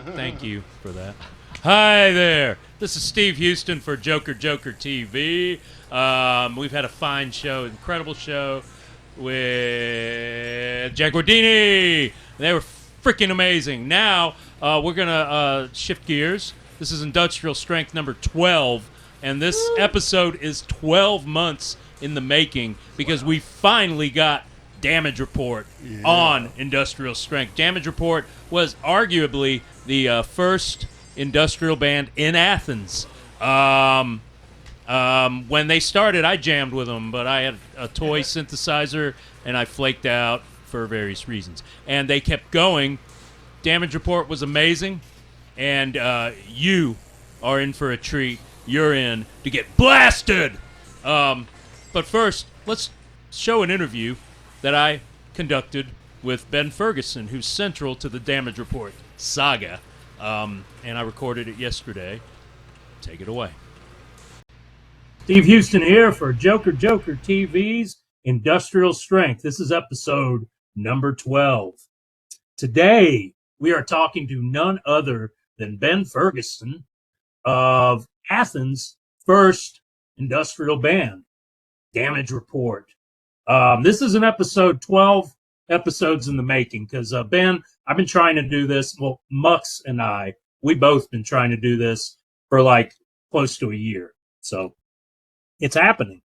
Thank you for that. Hi there. This is Steve Houston for Joker Joker TV. We've had a fine show, incredible show with Jack Guardini. They were freaking amazing. Now we're gonna shift gears. This is Industrial Strength number 12, and this episode is 12 months in the making because we finally got Damage Report on Industrial Strength. Damage Report was arguably the first industrial band in Athens. When they started, I jammed with them, but I had a toy synthesizer, and I flaked out for various reasons. And they kept going. Damage Report was amazing, and you are in for a treat. You're in to get blasted! But first, let's show an interview that I conducted with Ben Ferguson, who's central to the Damage Report saga. And I recorded it yesterday. Take it away. Steve Houston here for Joker Joker TV's Industrial Strength. This is episode number 12. Today, we are talking to none other than Ben Ferguson of Athens' first industrial band, Damage Report. This is an episode 12 episodes in the making because, Ben, I've been trying to do this. Well, Mux and I, we both been trying to do this for like close to a year. So it's happening.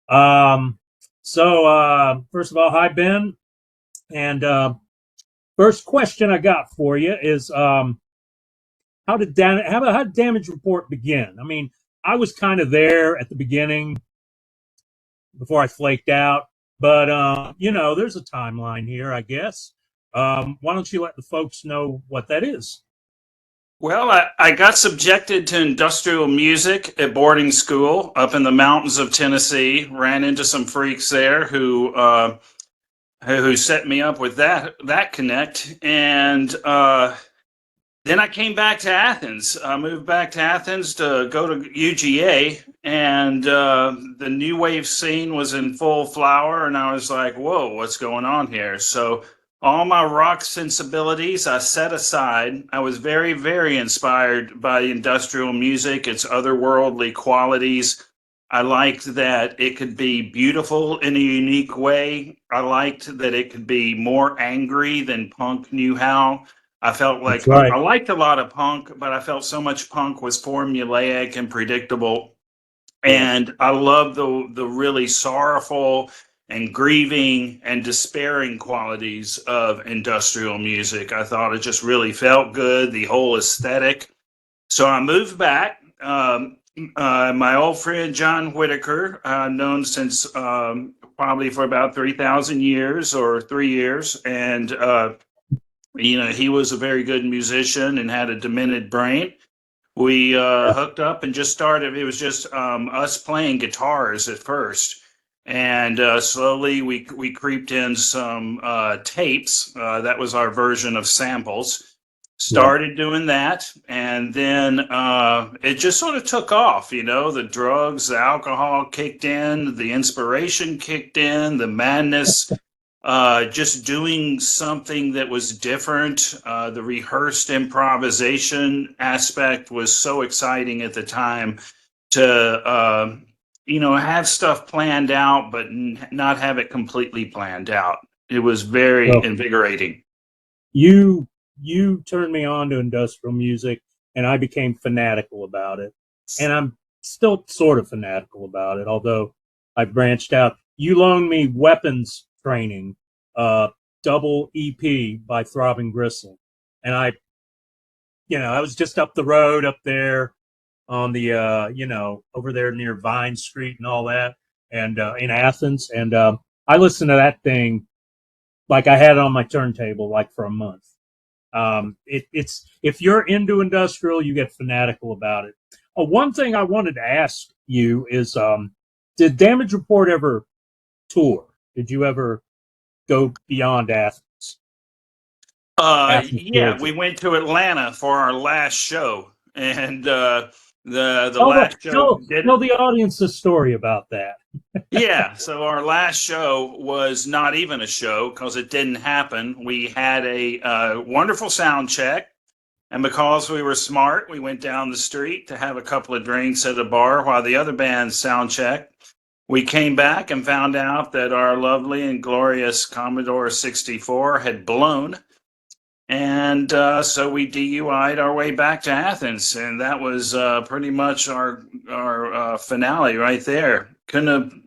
First of all, hi, Ben. And first question I got for you is how did Damage Report begin? I mean, I was kind of there at the beginning before I flaked out. But, there's a timeline here, I guess. Why don't you let the folks know what that is? Well, I got subjected to industrial music at boarding school up in the mountains of Tennessee. Ran into some freaks there who set me up with that connect. And then I came back to Athens. I moved back to Athens to go to UGA, and the new wave scene was in full flower, and I was like, whoa, what's going on here? So all my rock sensibilities I set aside. I was very, very inspired by industrial music, its otherworldly qualities. I liked that it could be beautiful in a unique way. I liked that it could be more angry than punk knew how. I felt like I liked a lot of punk, but I felt so much punk was formulaic and predictable. And I love the really sorrowful and grieving and despairing qualities of industrial music. I thought it just really felt good, the whole aesthetic. So I moved back. My old friend John Whitaker, known since probably for about 3,000 years or 3 years, and he was a very good musician and had a demented brain. We hooked up and just started. It was just us playing guitars at first. And slowly we creeped in some tapes. That was our version of samples. Started doing that. And then it just sort of took off. The drugs, the alcohol kicked in, the inspiration kicked in, the madness. Just doing something that was different. The rehearsed improvisation aspect was so exciting at the time to, have stuff planned out, but not have it completely planned out. It was very invigorating. You turned me on to industrial music, and I became fanatical about it. And I'm still sort of fanatical about it, although I branched out. You loaned me Weapons Training, double EP by Throbbing Gristle. And I was just up the road up there on the, over there near Vine Street and all that, and in Athens. And I listened to that thing like I had it on my turntable like for a month. It's if you're into industrial, you get fanatical about it. One thing I wanted to ask you is, did Damage Report ever tour? Did you ever go beyond Athens? Yeah, we went to Atlanta for our last show, and the last show. Tell the audience a story about that. Yeah, so our last show was not even a show because it didn't happen. We had a wonderful sound check, And because we were smart, we went down the street to have a couple of drinks at a bar while the other band sound checked. We came back and found out that our lovely and glorious Commodore 64 had blown. And so we DUI'd our way back to Athens. And that was pretty much our finale right there. Couldn't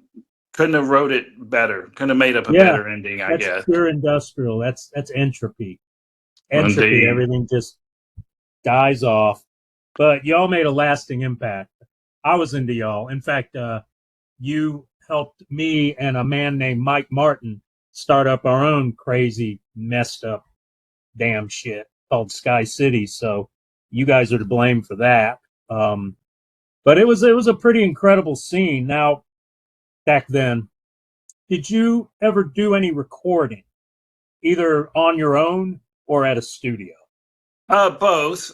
have wrote it better. Couldn't have made up a better ending, I guess. That's pure industrial. That's entropy. Indeed. Everything just dies off. But y'all made a lasting impact. I was into y'all. In fact, you helped me and a man named Mike Martin start up our own crazy, messed up damn shit called Sky City. So you guys are to blame for that. But it was a pretty incredible scene. Now, back then, did you ever do any recording, either on your own or at a studio? Both.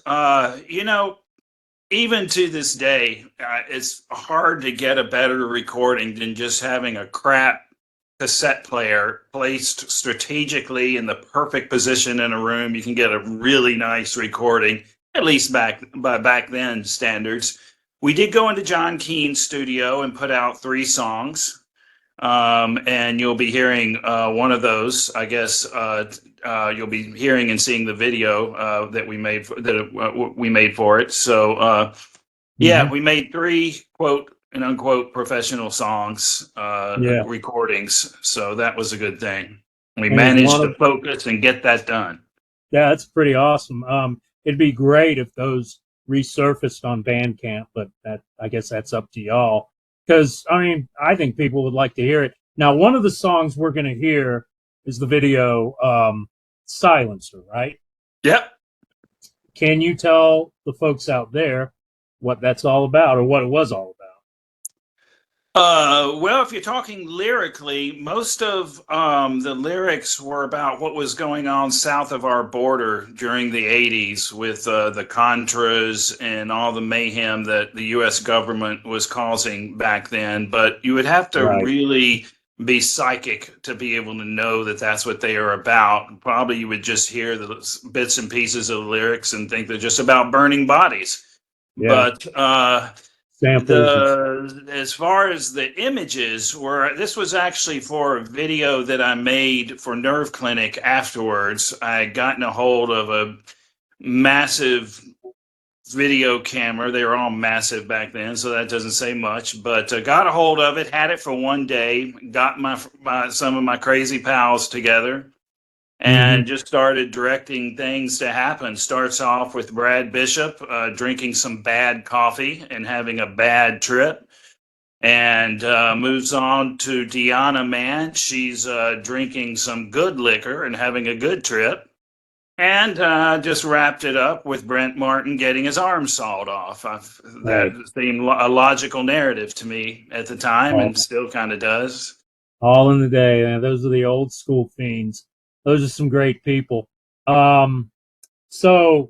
Even to this day, it's hard to get a better recording than just having a crap cassette player placed strategically in the perfect position in a room. You can get a really nice recording, at least by back then standards. We did go into John Keene's studio and put out 3 songs. And you'll be hearing one of those. I guess you'll be hearing and seeing the video that we made for it. So we made 3 quote and unquote professional songs recordings. So that was a good thing. We managed to focus and get that done. Yeah, that's pretty awesome. It'd be great if those resurfaced on Bandcamp, but I guess that's up to y'all. Because, I think people would like to hear it. Now, one of the songs we're going to hear is the video Silencer, right? Yep. Can you tell the folks out there what that's all about, or what it was all about? Well, if you're talking lyrically, most of the lyrics were about what was going on south of our border during the 80s with the Contras and all the mayhem that the U.S. government was causing back then. But you would have to really be psychic to be able to know that that's what they are about. Probably you would just hear the bits and pieces of the lyrics and think they're just about burning bodies. Yeah. But as far as the images this was actually for a video that I made for Nerve Clinic afterwards. I had gotten a hold of a massive video camera. They were all massive back then, so that doesn't say much, but got a hold of it, had it for one day, got some of my crazy pals together, and just started directing things to happen. Starts off with Brad Bishop drinking some bad coffee and having a bad trip, and moves on to Deanna Mann. She's drinking some good liquor and having a good trip, and just wrapped it up with Brent Martin getting his arm sawed off. That seemed a logical narrative to me at the time, and still kind of does. All in the day. Those are the old school fiends. Those are some great people. So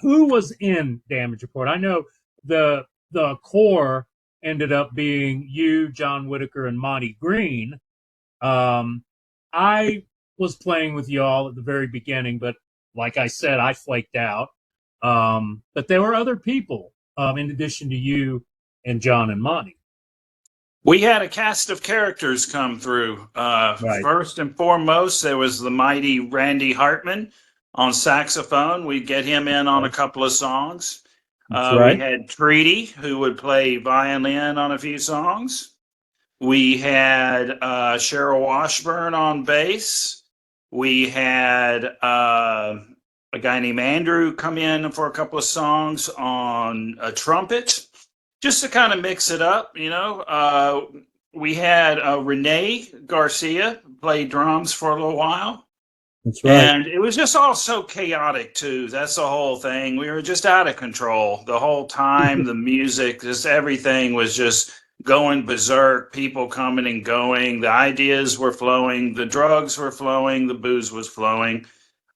who was in Damage Report? I know the core ended up being you, John Whitaker, and Monty Green. I was playing with y'all at the very beginning, but like I said, I flaked out. But there were other people in addition to you and John and Monty. We had a cast of characters come through. First and foremost, there was the mighty Randy Hartman on saxophone. We'd get him in on a couple of songs. We had Treaty, who would play violin on a few songs. We had Cheryl Washburn on bass. We had a guy named Andrew come in for a couple of songs on a trumpet, just to kind of mix it up, We had Renee Garcia play drums for a little while. That's right. And it was just all so chaotic, too. That's the whole thing. We were just out of control the whole time. The music, just everything was just going berserk, people coming and going. The ideas were flowing. The drugs were flowing. The booze was flowing.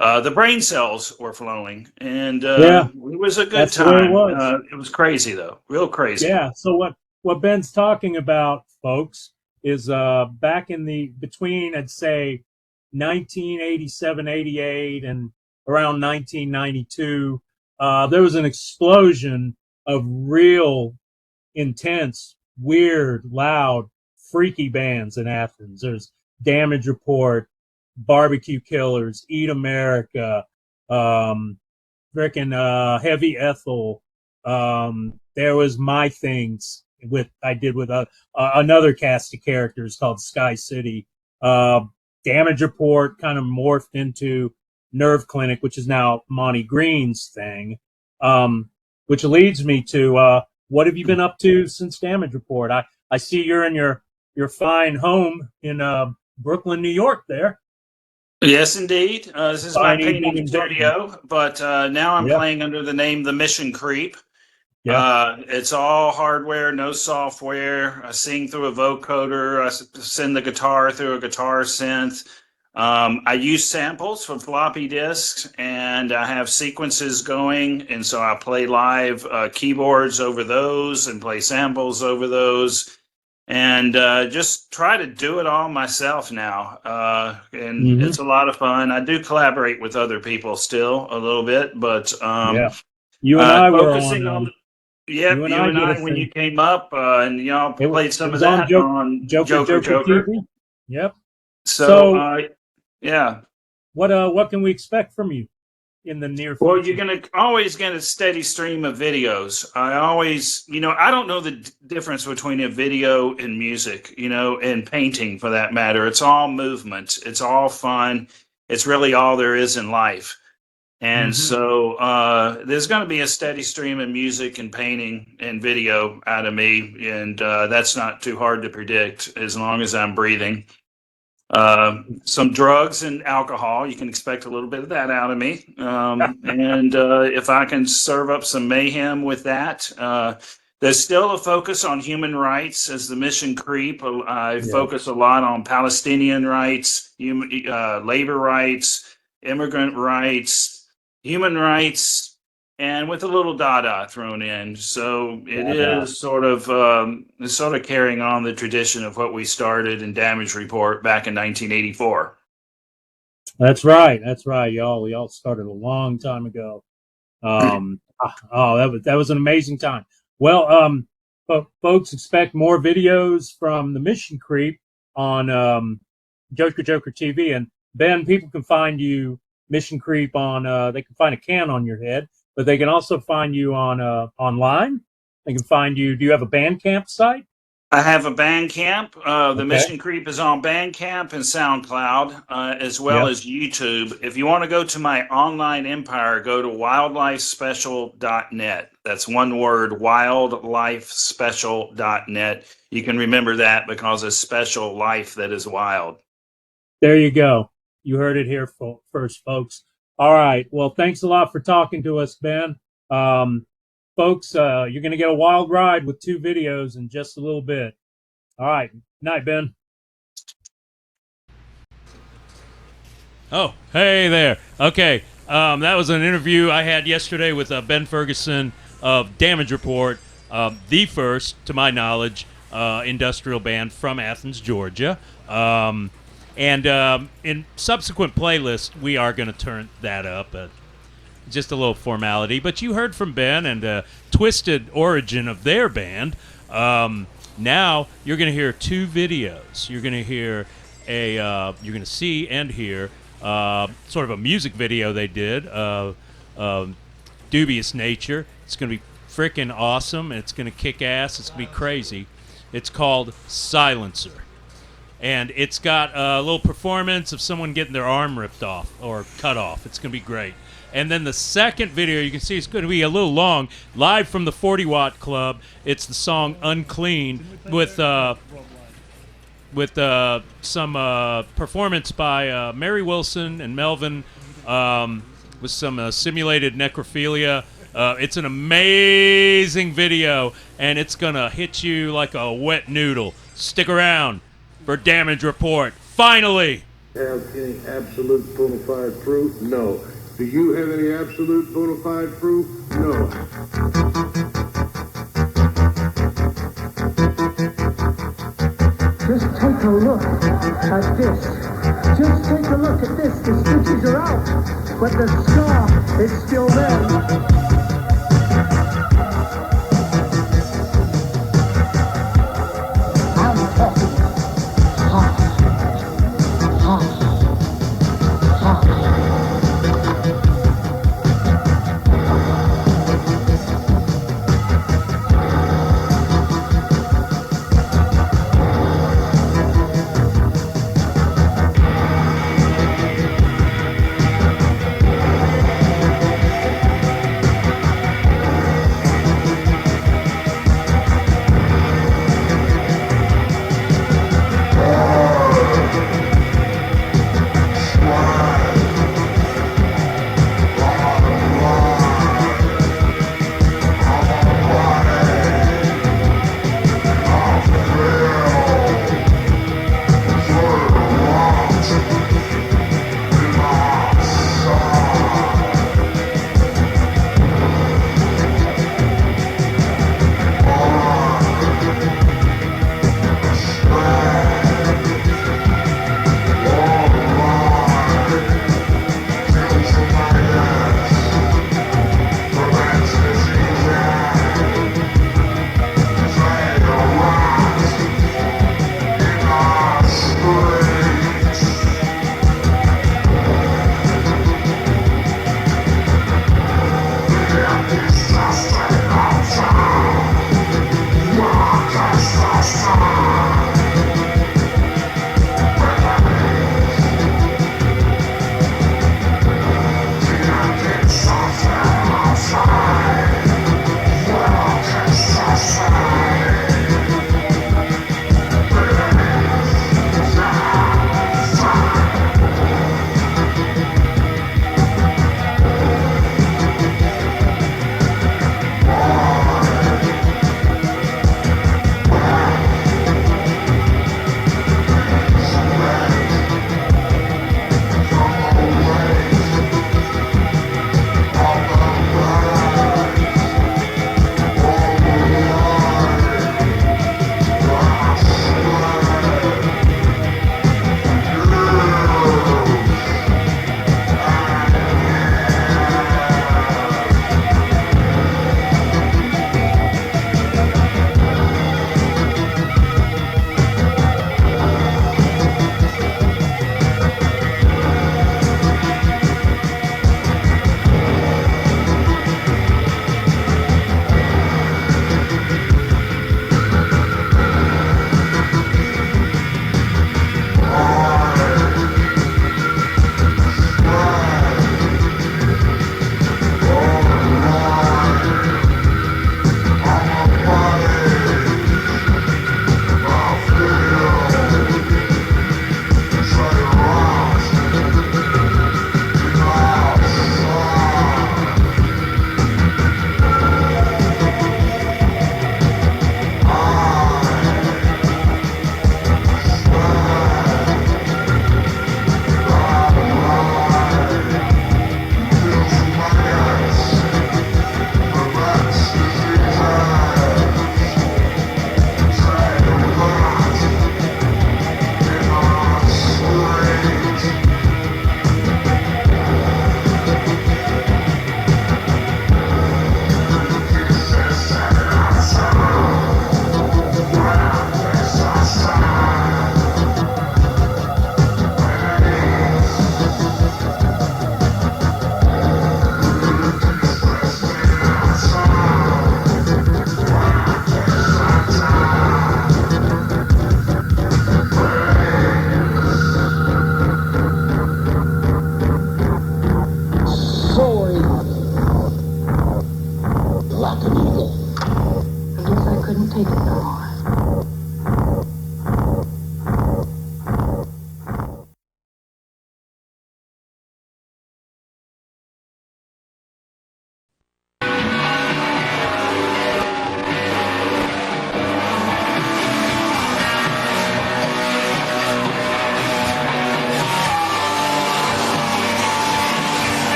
The brain cells were flowing, and it was a good time. It was crazy, though, real crazy. Yeah. So what Ben's talking about, folks, is back in between, I'd say, 1987, 88, and around 1992, there was an explosion of real intense, weird, loud, freaky bands in Athens. There's Damage Report, Barbecue Killers, Eat America, Heavy Ethel. There was My Things I did with another cast of characters called Sky City. Damage Report kind of morphed into Nerve Clinic, which is now Monty Green's thing. Which leads me to what have you been up to since Damage Report? I see you're in your fine home in Brooklyn, New York there. Yes, indeed. This is my painting studio, but now I'm playing under the name The Mission Creep. It's all hardware, no software. I sing through a vocoder. I send the guitar through a guitar synth. I use samples from floppy disks, and I have sequences going, and so I play live keyboards over those and play samples over those, and just try to do it all myself now. And it's a lot of fun. I do collaborate with other people still a little bit, but you and I were focusing on you and I when you came up, and y'all played some of that on Joker. TV. Yep. So yeah. What can we expect from you in the near future? Well, you're always get a steady stream of videos. I always, I don't know the difference between a video and music, and painting for that matter. It's all movement. It's all fun. It's really all there is in life. And so there's going to be a steady stream of music and painting and video out of me. And that's not too hard to predict as long as I'm breathing. Some drugs and alcohol, you can expect a little bit of that out of me. And if I can serve up some mayhem with that, there's still a focus on human rights as the Mission Creep. I focus a lot on Palestinian rights, labor rights, immigrant rights, human rights, and with a little Dada thrown in. So it is sort of carrying on the tradition of what we started in Damage Report back in 1984. That's right. We all started a long time ago. That was an amazing time. Well, folks, expect more videos from the Mission Creep on Joker TV. And Ben, people can find you Mission Creep on. They can find a can on your head. But they can also find you on online. They can find you. Do you have a Bandcamp site? I have a Bandcamp. The Mission Creep is on Bandcamp and SoundCloud, as well as YouTube. If you want to go to my online empire, go to wildlifespecial.net. That's one word, wildlifespecial.net. You can remember that because it's special life that is wild. There you go. You heard it here first, folks. All right. Well, thanks a lot for talking to us, Ben. Folks, you're going to get a wild ride with 2 videos in just a little bit. All right. Night, Ben. Oh, hey there. Okay. That was an interview I had yesterday with Ben Ferguson of Damage Report, the first, to my knowledge, industrial band from Athens, Georgia. And in subsequent playlists, we are going to turn that up. Just a little formality. But you heard from Ben and the twisted origin of their band. Now you're going to hear 2 videos. You're going to hear you're going to see and hear sort of a music video they did of dubious nature. It's going to be freaking awesome. It's going to kick ass. It's going to be crazy. It's called Silencer. And it's got a little performance of someone getting their arm ripped off or cut off. It's going to be great. And then the second video, you can see it's going to be a little long, live from the 40 Watt Club. It's the song Unclean with some performance by Mary Wilson and Melvin with some simulated necrophilia. It's an amazing video, and it's going to hit you like a wet noodle. Stick around for Damage Report. Finally! Have any absolute bona fide proof? No. Do you have any absolute bona fide proof? No. Just take a look at this. Just take a look at this. The stitches are out, but the scar It's still there. I'm talking hard, hard, hard.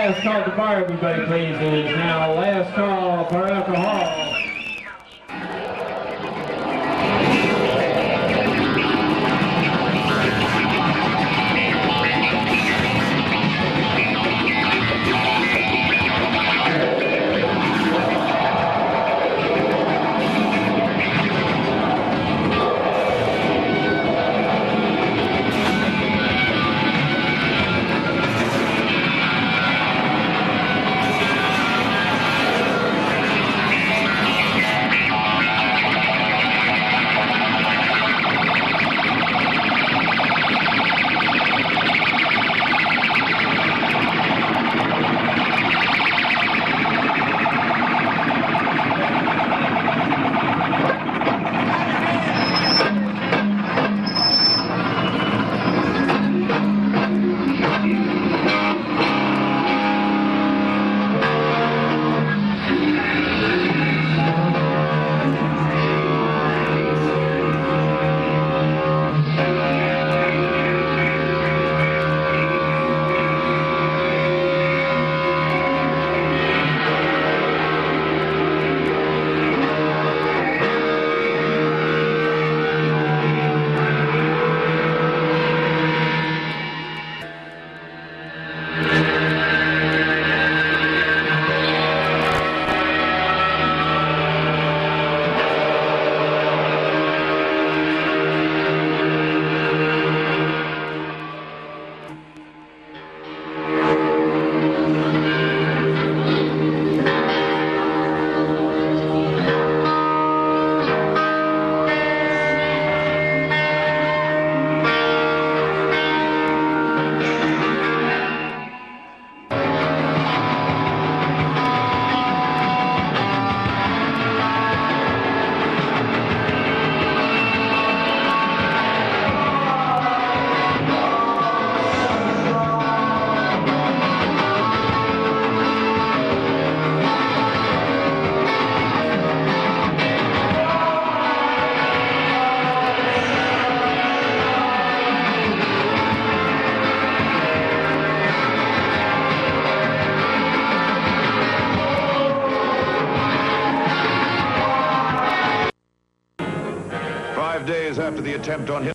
last call to bar, everybody, please. It is now last call for alcohol. Days after the attempt on him.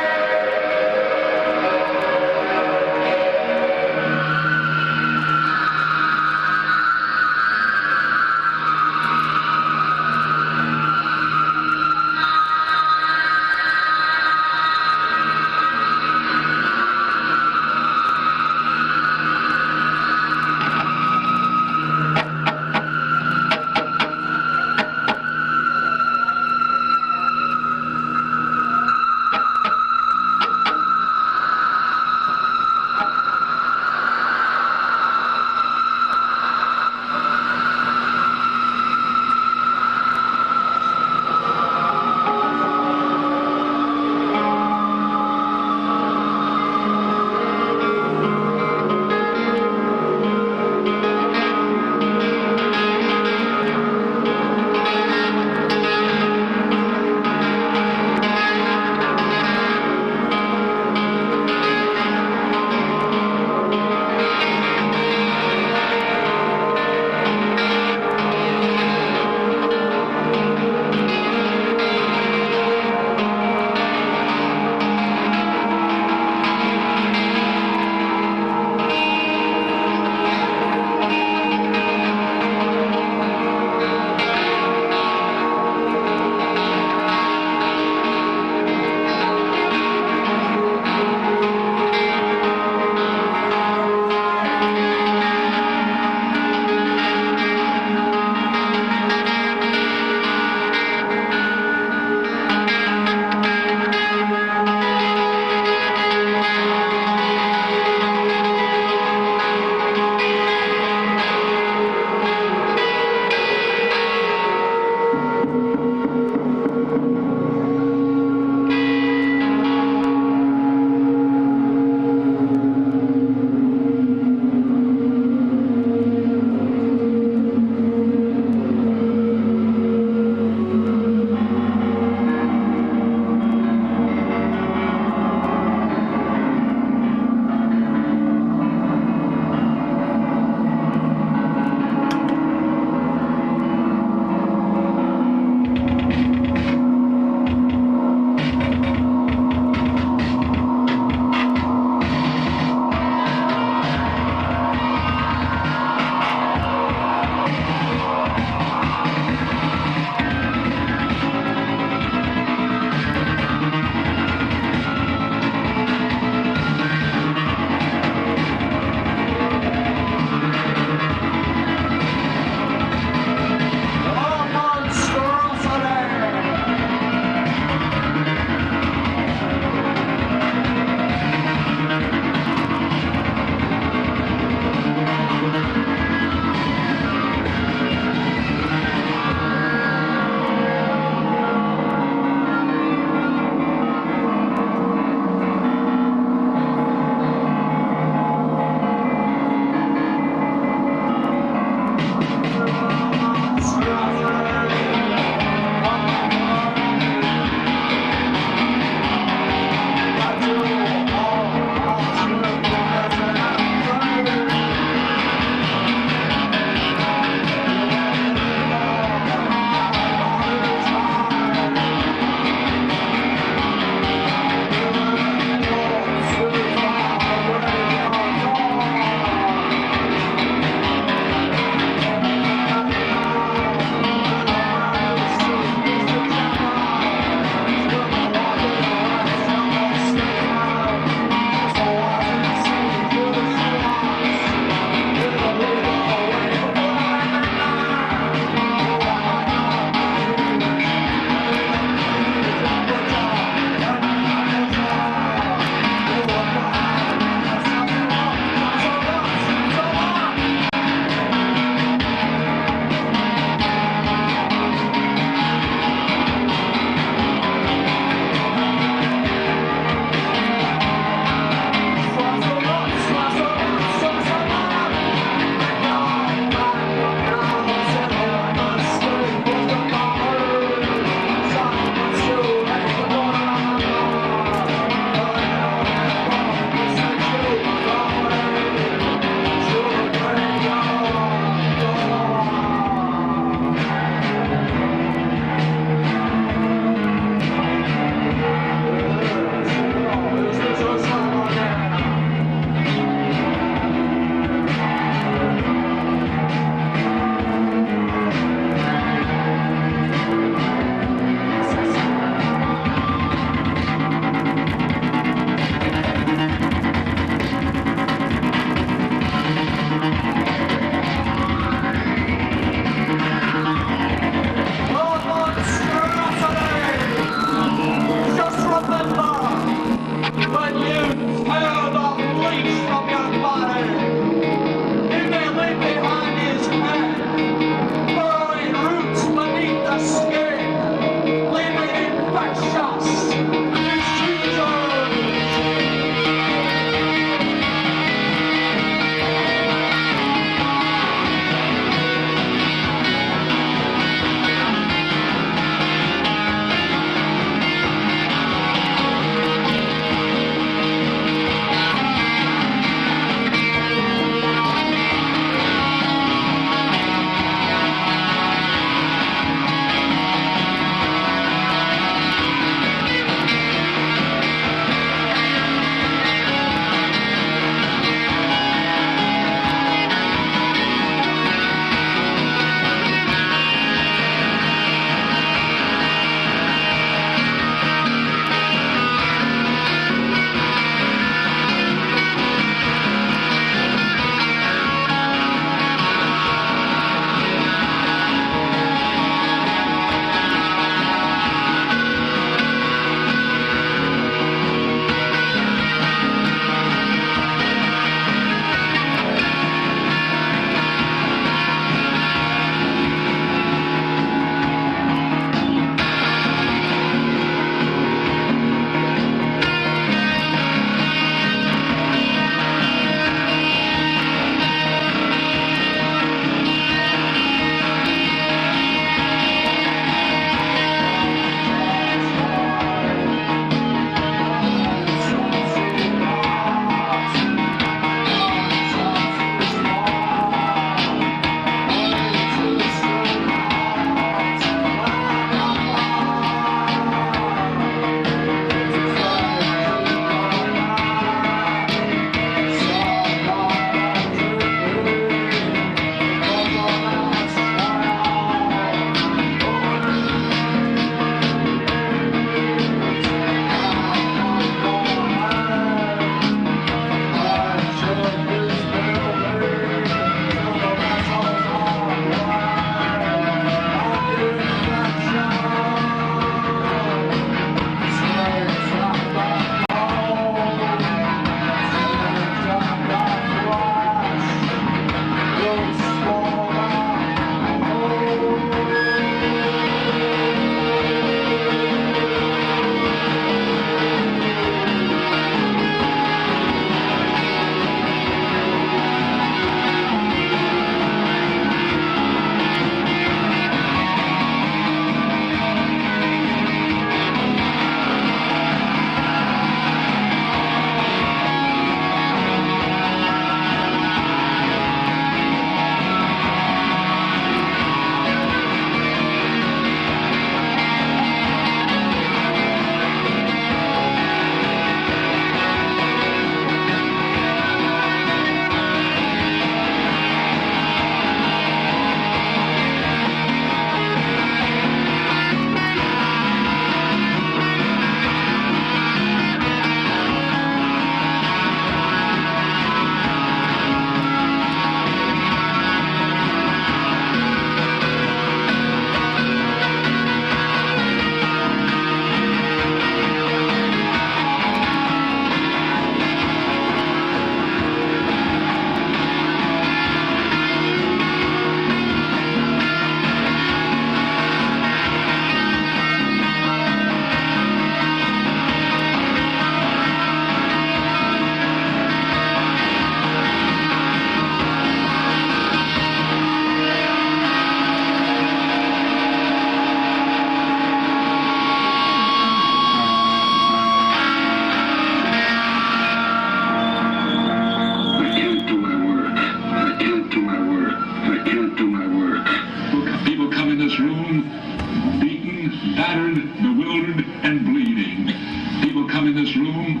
room,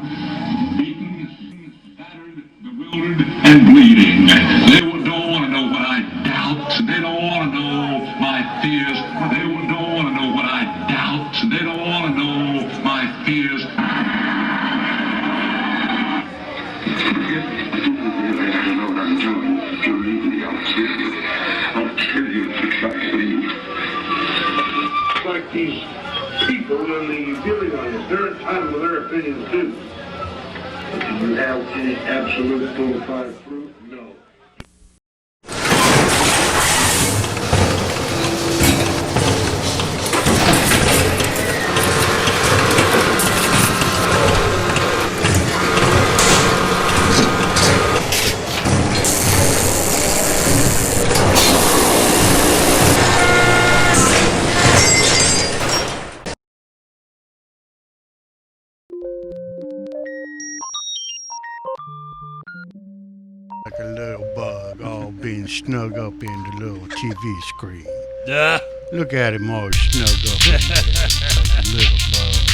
beaten, battered, bewildered, and bleeding. They don't want to know what I doubt. They don't want to know my fears. They don't want to know what I doubt. They don't want to know my fears. You know what I'm doing. If you leave me, I'll kill you. I'll kill you if you try to leave. It's like these people in the viewing audience, they're entitled to their opinions too. But do you have any absolute bona fide proof? No. Like a little bug all being snug up in the little TV screen. Duh. Look at him all snug up in there, like a little bug.